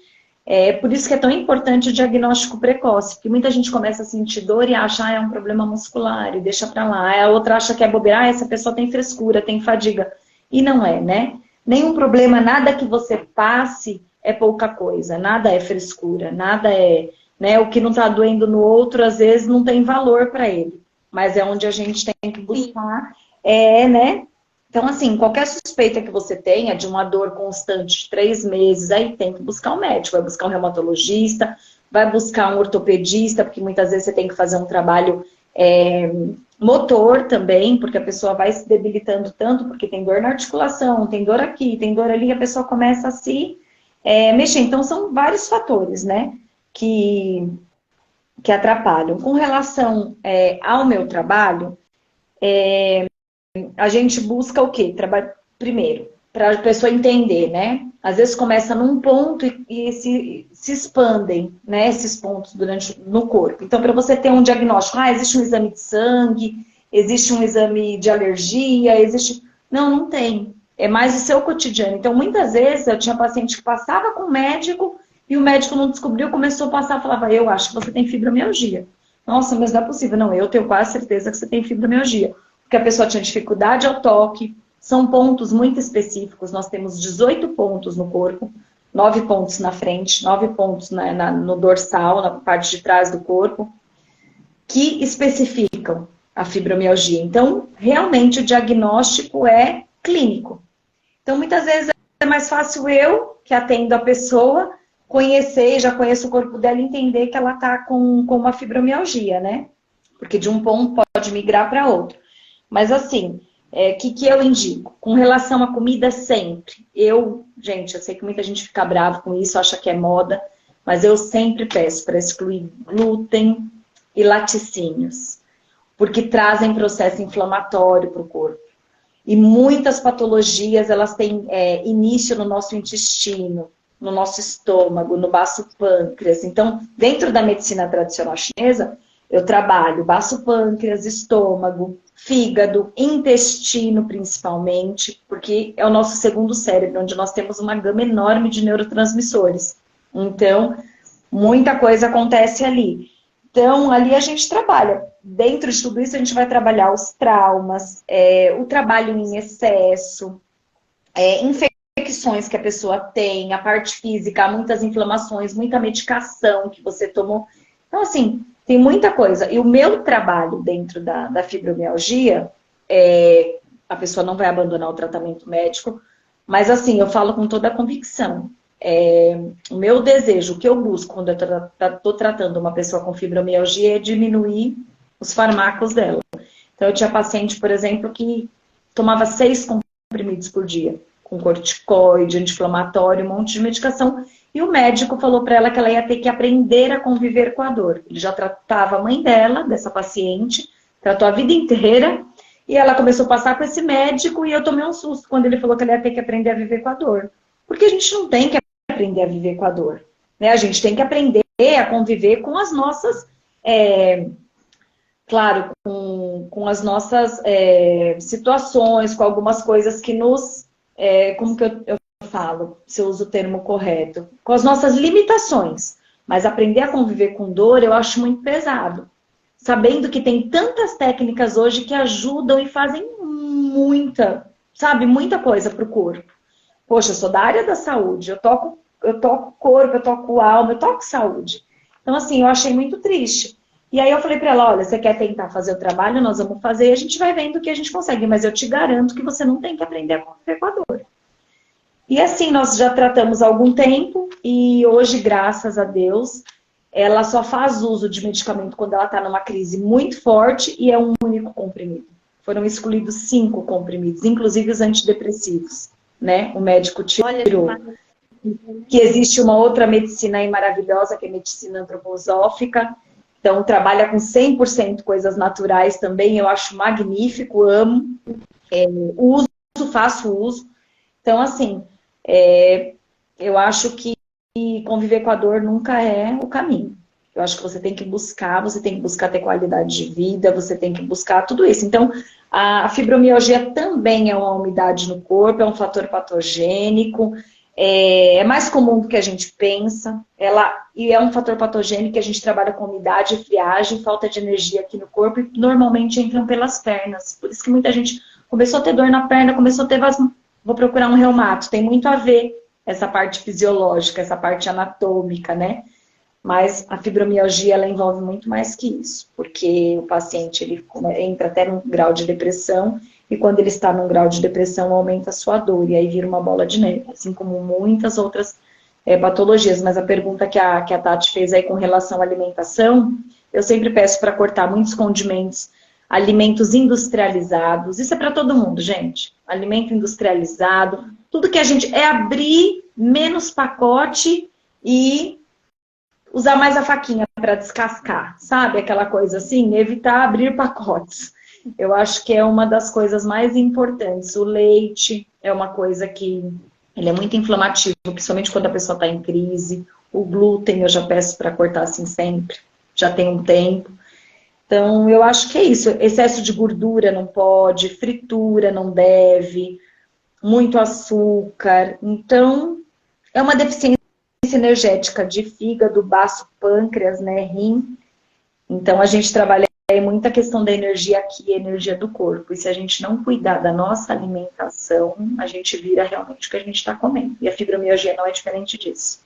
Por isso que é tão importante o diagnóstico precoce, porque muita gente começa a sentir dor e acha, é um problema muscular, e deixa para lá. A outra acha que é bobeira, essa pessoa tem frescura, tem fadiga. E não é, né? Nenhum problema, nada que você passe é pouca coisa, nada é frescura, nada é, né? O que não tá doendo no outro, às vezes, não tem valor para ele. Mas é onde a gente tem que buscar, né? Então, assim, qualquer suspeita que você tenha de uma dor constante de 3 meses, aí tem que buscar um médico, vai buscar um reumatologista, vai buscar um ortopedista, porque muitas vezes você tem que fazer um trabalho motor também, porque a pessoa vai se debilitando tanto, porque tem dor na articulação, tem dor aqui, tem dor ali, a pessoa começa a se mexer. Então, são vários fatores, né, que atrapalham. Com relação ao meu trabalho, a gente busca o quê? Primeiro, para a pessoa entender, né? Às vezes começa num ponto e se expandem, né, esses pontos no corpo. Então, para você ter um diagnóstico, existe um exame de sangue, existe um exame de alergia, existe... Não tem. É mais o seu cotidiano. Então, muitas vezes, eu tinha paciente que passava com o médico e o médico não descobriu, começou a passar, falava, eu acho que você tem fibromialgia. Nossa, mas não é possível. Não, eu tenho quase certeza que você tem fibromialgia. Porque a pessoa tinha dificuldade ao toque, são pontos muito específicos, nós temos 18 pontos no corpo, 9 pontos na frente, 9 pontos no dorsal, na parte de trás do corpo, que especificam a fibromialgia. Então, realmente, o diagnóstico é clínico. Então, muitas vezes é mais fácil eu, que atendo a pessoa, conhecer, já conheço o corpo dela e entender que ela está com uma fibromialgia, né? Porque de um ponto pode migrar para outro. Mas assim, que eu indico? Com relação à comida, sempre. Gente, eu sei que muita gente fica brava com isso, acha que é moda, mas eu sempre peço para excluir glúten e laticínios, porque trazem processo inflamatório para o corpo. E muitas patologias, elas têm início no nosso intestino, no nosso estômago, no baço pâncreas. Então, dentro da medicina tradicional chinesa, eu trabalho baço pâncreas, estômago, fígado, intestino principalmente, porque é o nosso segundo cérebro, onde nós temos uma gama enorme de neurotransmissores. Então, muita coisa acontece ali. Então, ali a gente trabalha. Dentro de tudo isso, a gente vai trabalhar os traumas, o trabalho em excesso, infecções que a pessoa tem, a parte física, muitas inflamações, muita medicação que você tomou. Então, assim, tem muita coisa. E o meu trabalho dentro da fibromialgia, a pessoa não vai abandonar o tratamento médico, mas assim, eu falo com toda a convicção. O meu desejo, o que eu busco quando eu estou tratando uma pessoa com fibromialgia é diminuir os fármacos dela. Então, eu tinha paciente, por exemplo, que tomava 6 comprimidos por dia, com corticoide, anti-inflamatório, um monte de medicação. E o médico falou para ela que ela ia ter que aprender a conviver com a dor. Ele já tratava a mãe dela, dessa paciente, tratou a vida inteira, e ela começou a passar com esse médico, e eu tomei um susto quando ele falou que ela ia ter que aprender a viver com a dor. Porque a gente não tem que aprender a viver com a dor, né? A gente tem que aprender a conviver com as nossas, claro, com as nossas situações, com algumas coisas que nos, como que eu falo, se eu uso o termo correto, com as nossas limitações. Mas aprender a conviver com dor eu acho muito pesado. Sabendo que tem tantas técnicas hoje que ajudam e fazem muita coisa para o corpo. Poxa, eu sou da área da saúde, eu toco corpo, eu toco alma, eu toco saúde. Então, assim, eu achei muito triste. E aí eu falei para ela, olha, você quer tentar fazer o trabalho? Nós vamos fazer e a gente vai vendo o que a gente consegue. Mas eu te garanto que você não tem que aprender a conviver com a dor. E assim, nós já tratamos há algum tempo e hoje, graças a Deus, ela só faz uso de medicamento quando ela está numa crise muito forte e é um único comprimido. Foram excluídos 5 comprimidos, inclusive os antidepressivos, né? O médico tirou. Que existe uma outra medicina aí maravilhosa, que é a medicina antroposófica. Então, trabalha com 100% coisas naturais também, eu acho magnífico, amo. Faço uso. Então, assim, eu acho que conviver com a dor nunca é o caminho. Eu acho que você tem que buscar ter qualidade de vida, você tem que buscar tudo isso. Então, a fibromialgia também é uma umidade no corpo, é um fator patogênico, é mais comum do que a gente pensa, e é um fator patogênico que a gente trabalha com umidade, friagem, falta de energia aqui no corpo, e normalmente entram pelas pernas. Por isso que muita gente começou a ter dor na perna, começou a ter vou procurar um reumato. Tem muito a ver essa parte fisiológica, essa parte anatômica, né? Mas a fibromialgia, ela envolve muito mais que isso, porque o paciente ele entra até num grau de depressão, e quando ele está num grau de depressão, aumenta a sua dor, e aí vira uma bola de neve, assim como muitas outras patologias. Mas a pergunta que a Tati fez aí com relação à alimentação, Eu sempre peço para cortar muitos condimentos, alimentos industrializados. Isso é para todo mundo, gente. Alimento industrializado. Tudo que a gente... É abrir menos pacote e usar mais a faquinha para descascar, sabe? Aquela coisa assim, evitar abrir pacotes. Eu acho que é uma das coisas mais importantes. O leite é uma coisa que ele é muito inflamativo, principalmente quando a pessoa está em crise. O glúten eu já peço para cortar assim sempre, já tem um tempo. Então, eu acho que é isso. Excesso de gordura não pode, fritura não deve, muito açúcar. Então, é uma deficiência energética de fígado, baço, pâncreas, né, rim. Então, a gente trabalha aí muita questão da energia aqui, energia do corpo. E se a gente não cuidar da nossa alimentação, a gente vira realmente o que a gente está comendo. E a fibromialgia não é diferente disso.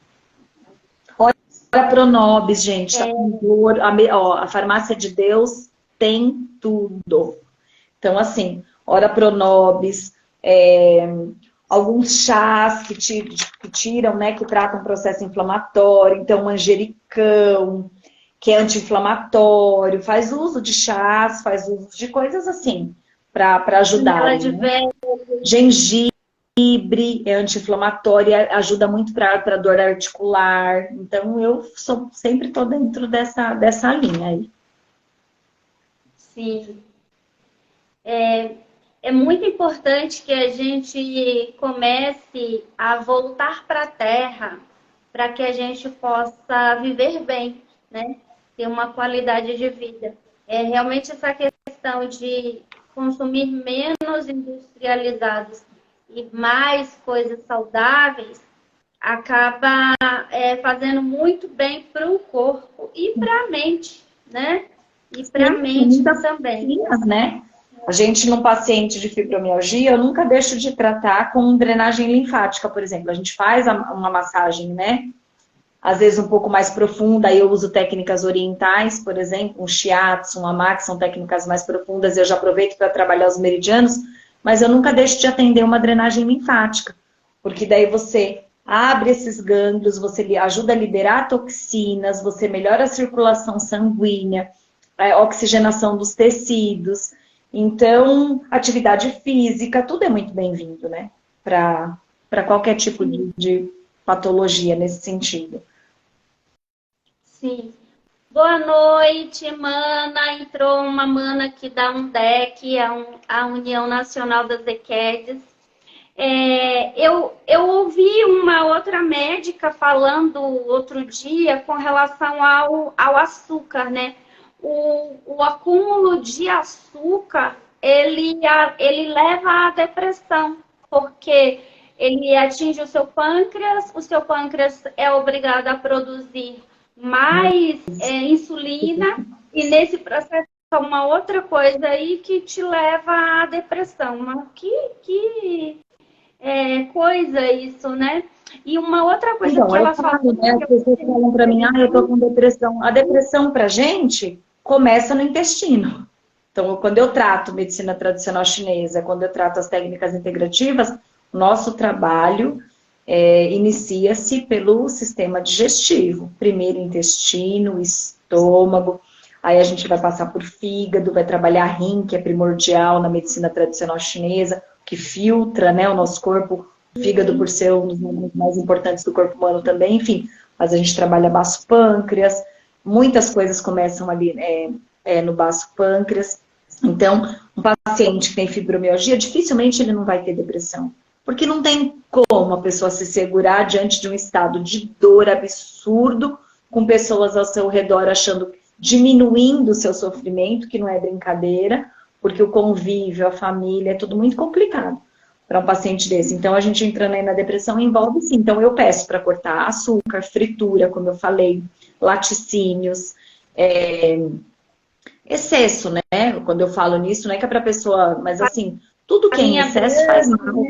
Olha Pronobis, gente, tá com dor. A farmácia de Deus tem tudo. Então, assim, ora Pronobis, alguns chás que tiram, né, que tratam processo inflamatório. Então, manjericão, que é anti-inflamatório, faz uso de chás, faz uso de coisas assim, para ajudar. Né? Gengibre é anti-inflamatório, ajuda muito para dor articular. Então, eu sempre estou dentro dessa linha aí. Sim. É muito importante que a gente comece a voltar para a terra para que a gente possa viver bem, né? Ter uma qualidade de vida. Realmente essa questão de consumir menos industrializados e mais coisas saudáveis acaba fazendo muito bem para o corpo e para a mente, né? E para a mente também. Né? A gente, num paciente de fibromialgia, eu nunca deixo de tratar com drenagem linfática, por exemplo. A gente faz uma massagem, né? Às vezes um pouco mais profunda, aí eu uso técnicas orientais, por exemplo, um shiatsu, um hamac, são técnicas mais profundas, eu já aproveito para trabalhar os meridianos, mas eu nunca deixo de atender uma drenagem linfática, porque daí você abre esses gânglios, você ajuda a liberar toxinas, você melhora a circulação sanguínea, a oxigenação dos tecidos. Então, atividade física, tudo é muito bem-vindo, né? Para qualquer tipo de patologia nesse sentido. Sim. Boa noite, mana. Entrou uma mana aqui da UNDEC, a União Nacional das EQUEDs. Eu ouvi uma outra médica falando outro dia com relação ao açúcar, né? O acúmulo de açúcar, ele leva à depressão, porque ele atinge o seu pâncreas é obrigado a produzir mais insulina, e nesse processo uma outra coisa aí que te leva à depressão. Mas que coisa isso, né? E uma outra coisa então, que ela falou... Né, as pessoas falam para mim, eu tô com depressão. A depressão pra gente começa no intestino. Então, quando eu trato medicina tradicional chinesa, quando eu trato as técnicas integrativas, nosso trabalho inicia-se pelo sistema digestivo. Primeiro intestino, estômago, aí a gente vai passar por fígado, vai trabalhar rim, que é primordial na medicina tradicional chinesa, que filtra, né, o nosso corpo, o fígado por ser um dos órgãos mais importantes do corpo humano também, enfim. Mas a gente trabalha baço pâncreas, muitas coisas começam ali no baço pâncreas. Então, um paciente que tem fibromialgia, dificilmente ele não vai ter depressão. Porque não tem como a pessoa se segurar diante de um estado de dor absurdo, com pessoas ao seu redor diminuindo o seu sofrimento, que não é brincadeira, porque o convívio, a família, é tudo muito complicado para um paciente desse. Então, a gente entrando aí na depressão envolve sim. Então, eu peço para cortar açúcar, fritura, como eu falei, laticínios, excesso, né? Quando eu falo nisso, não é que é para pessoa, mas assim, tudo que é em excesso faz mal.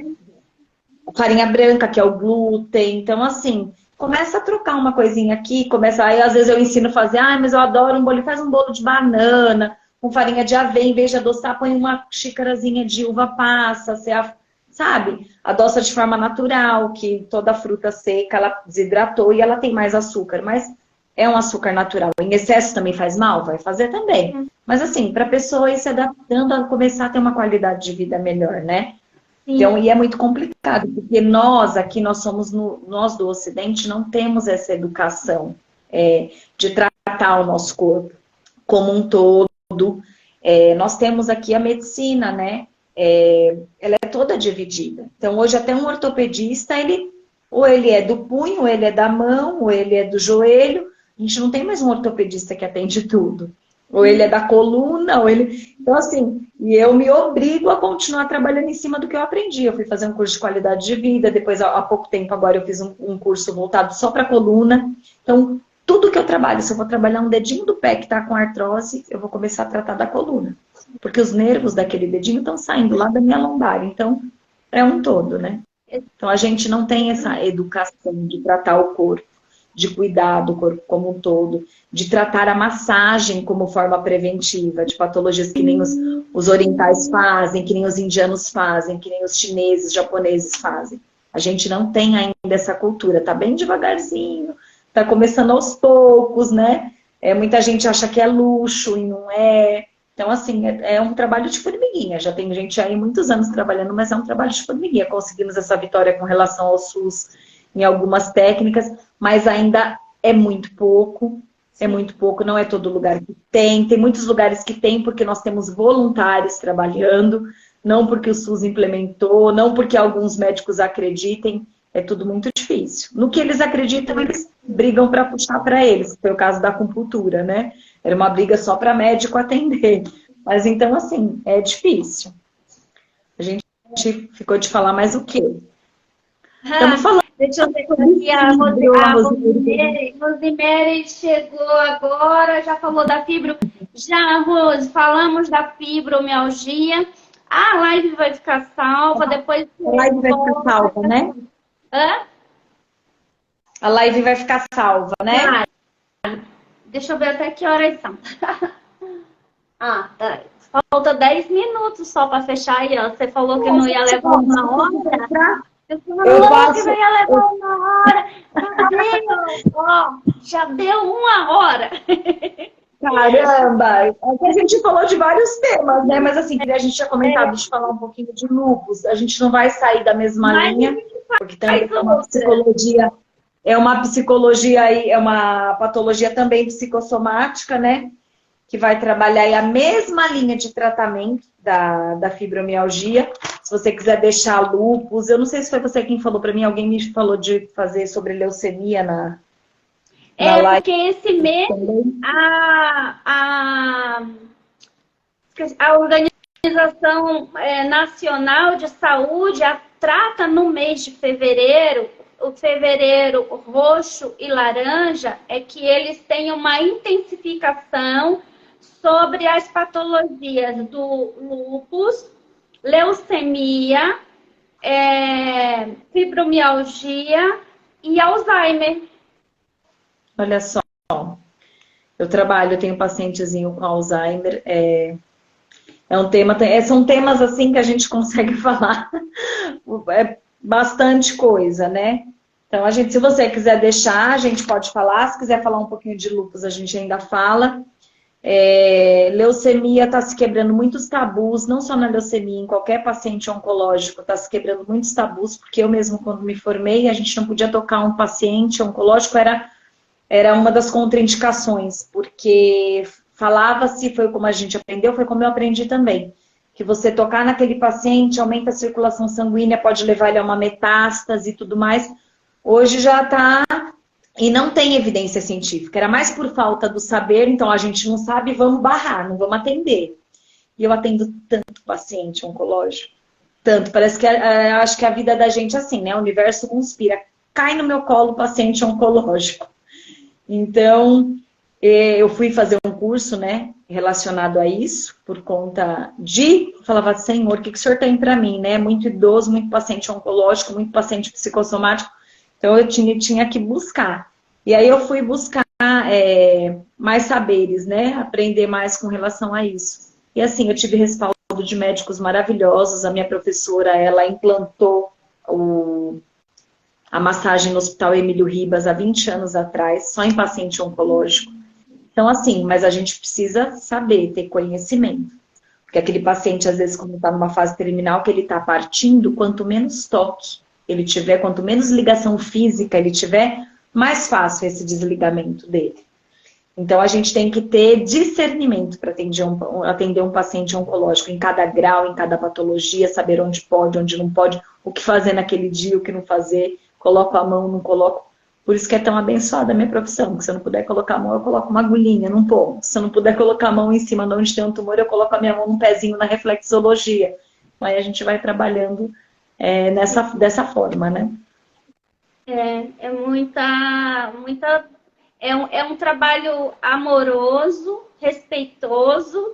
Farinha branca, que é o glúten. Então, assim, começa a trocar uma coisinha aqui, aí às vezes eu ensino a fazer, mas eu adoro um bolo, faz um bolo de banana, com farinha de aveia, em vez de adoçar, põe uma xícarazinha de uva passa, sabe? Adoça de forma natural, que toda fruta seca, ela desidratou e ela tem mais açúcar, mas é um açúcar natural. Em excesso também faz mal? Vai fazer também. Mas assim, para a pessoa ir se adaptando a começar a ter uma qualidade de vida melhor, né? Então, e é muito complicado, porque nós aqui, nós do Ocidente, não temos essa educação de tratar o nosso corpo como um todo. Nós temos aqui a medicina, né? Ela é toda dividida. Então, hoje até um ortopedista, ou ele é do punho, ou ele é da mão, ou ele é do joelho. A gente não tem mais um ortopedista que atende tudo. Ou ele é da coluna, ou ele... Então, assim, e eu me obrigo a continuar trabalhando em cima do que eu aprendi. Eu fui fazer um curso de qualidade de vida, depois, há pouco tempo, agora eu fiz um curso voltado só para coluna. Então, tudo que eu trabalho, se eu vou trabalhar um dedinho do pé que está com artrose, eu vou começar a tratar da coluna. Porque os nervos daquele dedinho estão saindo lá da minha lombar. Então, é um todo, né? Então, a gente não tem essa educação de tratar o corpo, de cuidar do corpo como um todo, de tratar a massagem como forma preventiva, de patologias que nem os orientais fazem, que nem os indianos fazem, que nem os chineses, japoneses fazem. A gente não tem ainda essa cultura, tá bem devagarzinho, tá começando aos poucos, né? Muita gente acha que é luxo e não é. Então, assim, é um trabalho de formiguinha. Já tem gente aí muitos anos trabalhando, mas é um trabalho de formiguinha. Conseguimos essa vitória com relação ao SUS em algumas técnicas, mas ainda é muito pouco. É muito pouco, não é todo lugar que tem. Tem muitos lugares que tem porque nós temos voluntários trabalhando, não porque o SUS implementou, não porque alguns médicos acreditem. É tudo muito difícil. No que eles acreditam, eles brigam para puxar para eles. Foi o caso da acupuntura, né? Era uma briga só para médico atender. Mas então, assim, é difícil. A gente ficou de falar mais o quê? Estamos falando. Deixa eu ver aqui, a Rosemary chegou agora, já falou da fibro. Já, Rose, falamos da fibromialgia. A live vai ficar salva, depois... A live vai ficar salva, né? Hã? A live vai ficar salva, né? Deixa eu ver até que horas são. Tá. Falta 10 minutos só para fechar aí, ó. Você falou que não ia levar uma hora. Eu falou que não ia levar uma hora. Já deu uma hora. Caramba! A gente falou de vários temas, né? Mas assim, a gente tinha comentado de falar um pouquinho de lúpus. A gente não vai sair da mesma linha, porque também é uma psicologia aí, é uma patologia também psicossomática, né? Que vai trabalhar aí a mesma linha de tratamento da fibromialgia. Se você quiser deixar lúpus, eu não sei se foi você quem falou para mim, alguém me falou de fazer sobre leucemia na live. Porque esse mês a Organização Nacional de Saúde trata no mês de fevereiro, o fevereiro roxo e laranja, é que eles têm uma intensificação sobre as patologias do lúpus, leucemia, fibromialgia e Alzheimer. Olha só, eu tenho pacientezinho com Alzheimer, um tema, são temas assim que a gente consegue falar bastante coisa, né? Então, se você quiser deixar, a gente pode falar. Se quiser falar um pouquinho de lúpus, a gente ainda fala. Leucemia está se quebrando muitos tabus, não só na leucemia, em qualquer paciente oncológico está se quebrando muitos tabus, porque eu mesmo, quando me formei, a gente não podia tocar um paciente oncológico, era uma das contraindicações, porque falava-se, foi como a gente aprendeu, foi como eu aprendi também, que você tocar naquele paciente aumenta a circulação sanguínea, pode levar ele a uma metástase e tudo mais. Hoje já está, e não tem evidência científica, era mais por falta do saber, então a gente não sabe, vamos barrar, não vamos atender. E eu atendo tanto paciente oncológico, tanto, parece que acho que a vida da gente é assim, né? O universo conspira, cai no meu colo paciente oncológico. Então, eu fui fazer um curso, né, relacionado a isso, por conta falava, Senhor, o que o senhor tem para mim, né? Muito idoso, muito paciente oncológico, muito paciente psicossomático. Então, eu tinha que buscar. E aí, eu fui buscar mais saberes, né? Aprender mais com relação a isso. E assim, eu tive respaldo de médicos maravilhosos. A minha professora, ela implantou a massagem no Hospital Emílio Ribas há 20 anos atrás, só em paciente oncológico. Então, assim, mas a gente precisa saber, ter conhecimento. Porque aquele paciente, às vezes, quando está numa fase terminal, que ele está partindo, quanto menos toque ele tiver, quanto menos ligação física ele tiver, mais fácil esse desligamento dele. Então, a gente tem que ter discernimento para atender um paciente oncológico em cada grau, em cada patologia, saber onde pode, onde não pode, o que fazer naquele dia, o que não fazer, coloco a mão, não coloco. Por isso que é tão abençoada a minha profissão, que se eu não puder colocar a mão, eu coloco uma agulhinha num ponto. Se eu não puder colocar a mão em cima de onde tem um tumor, eu coloco a minha mão num pezinho na reflexologia. Aí a gente vai trabalhando dessa forma, né? É um trabalho amoroso, respeitoso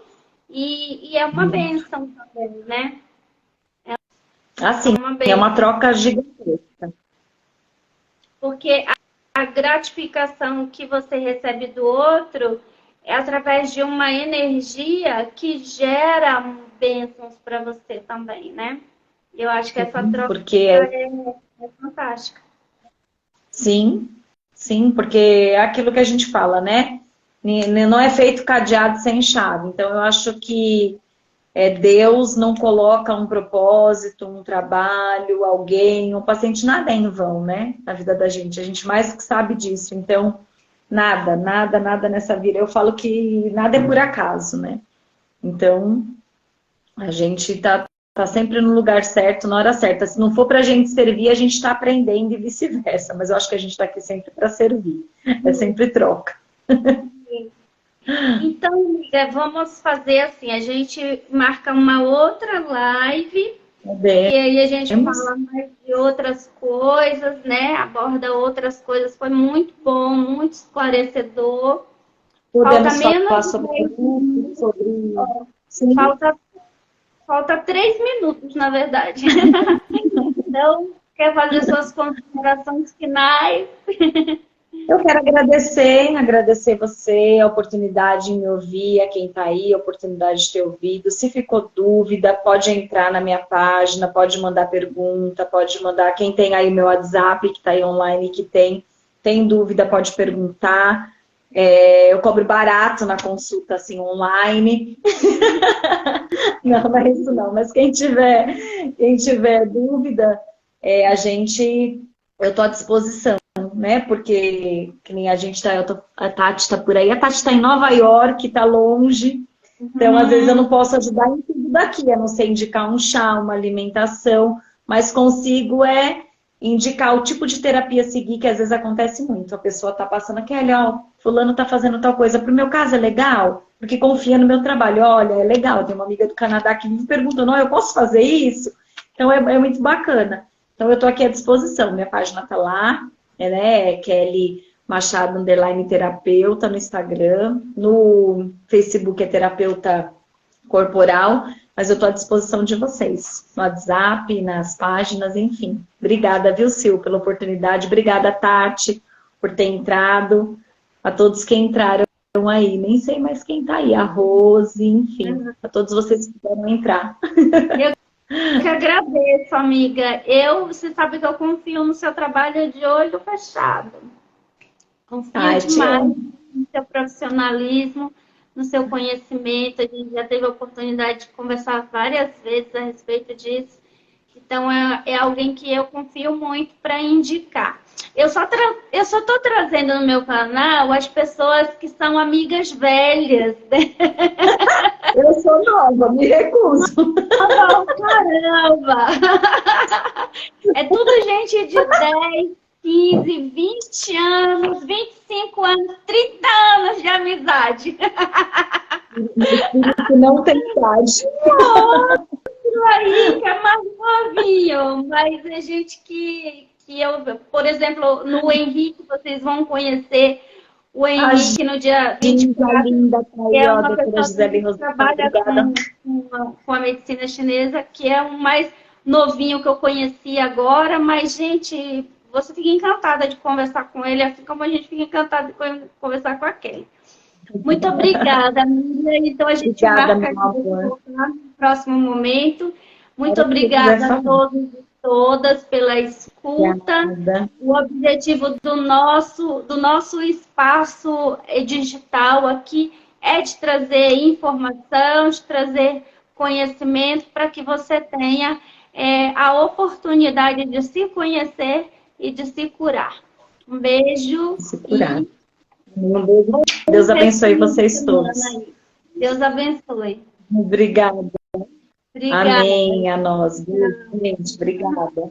e é uma bênção também, né? Assim, é uma troca gigantesca. Porque a gratificação que você recebe do outro é através de uma energia que gera bênçãos para você também, né? Eu acho que essa troca é fantástica. Sim, porque é aquilo que a gente fala, né? Não é feito cadeado sem chave. Então, eu acho que Deus não coloca um propósito, um trabalho, alguém, um paciente, nada é em vão, né? Na vida da gente. A gente mais que sabe disso. Então, nada nessa vida. Eu falo que nada é por acaso, né? Então, a gente tá sempre no lugar certo, na hora certa. Se não for pra gente servir, a gente tá aprendendo e vice-versa. Mas eu acho que a gente tá aqui sempre para servir. É sempre troca. Então, amiga, vamos fazer assim, a gente marca uma outra live e aí a gente fala mais de outras coisas, né? Aborda outras coisas. Foi muito bom, muito esclarecedor. Podemos falar sobre... Falta 3 minutos, na verdade. Então, quer fazer suas considerações finais? Eu quero agradecer você, a oportunidade de me ouvir, a quem está aí, a oportunidade de ter ouvido. Se ficou dúvida, pode entrar na minha página, pode mandar pergunta, pode mandar. Quem tem aí meu WhatsApp, que está aí online, que tem dúvida, pode perguntar. Eu cobro barato na consulta assim online. Não é isso não, mas quem tiver dúvida, eu estou à disposição. Né? Porque que nem a gente a Tati está por aí, a Tati está em Nova York, está longe, então às vezes eu não posso ajudar em tudo daqui, a não ser indicar um chá, uma alimentação, mas consigo indicar o tipo de terapia a seguir, que às vezes acontece muito, a pessoa está passando aqui, olha, ó, fulano está fazendo tal coisa, pro meu caso é legal, porque confia no meu trabalho, olha, é legal, tem uma amiga do Canadá que me perguntou, não, eu posso fazer isso? Então é muito bacana, então eu estou aqui à disposição, minha página está lá, Kelly Machado _terapeuta no Instagram, no Facebook é terapeuta corporal, mas eu estou à disposição de vocês, no WhatsApp, nas páginas, enfim. Obrigada, viu, Sil, pela oportunidade, obrigada, Tati, por ter entrado, a todos que entraram aí, nem sei mais quem está aí, a Rose, enfim, a todos vocês que puderam entrar. Eu que agradeço, amiga. Você sabe que eu confio no seu trabalho de olho fechado. Confio demais no seu profissionalismo, no seu conhecimento. A gente já teve a oportunidade de conversar várias vezes a respeito disso. Então, é alguém que eu confio muito para indicar. Eu só estou trazendo no meu canal as pessoas que são amigas velhas. Né? Eu sou nova, me recuso. Oh, caramba! É tudo gente de 10, 15, 20 anos, 25 anos, 30 anos de amizade. Não tem idade. Aí que é mais novinho, mas é gente que eu, por exemplo, no Henrique, vocês vão conhecer o Henrique no dia 24, que é uma pessoa que trabalha com a medicina chinesa, que é o mais novinho que eu conheci agora, mas, gente, você fica encantada de conversar com ele, assim como a gente fica encantada de conversar com aquele. Muito obrigada, amiga. Então, a gente marca no próximo momento. Muito obrigada a todos todas pela escuta. Obrigada. O objetivo do nosso espaço digital aqui é de trazer informação, de trazer conhecimento para que você tenha a oportunidade de se conhecer e de se curar. Um beijo. Se curar. Um beijo. Deus abençoe vocês todos. Deus abençoe. Obrigada. Obrigada. Amém a nós. Beijo, gente. Obrigada.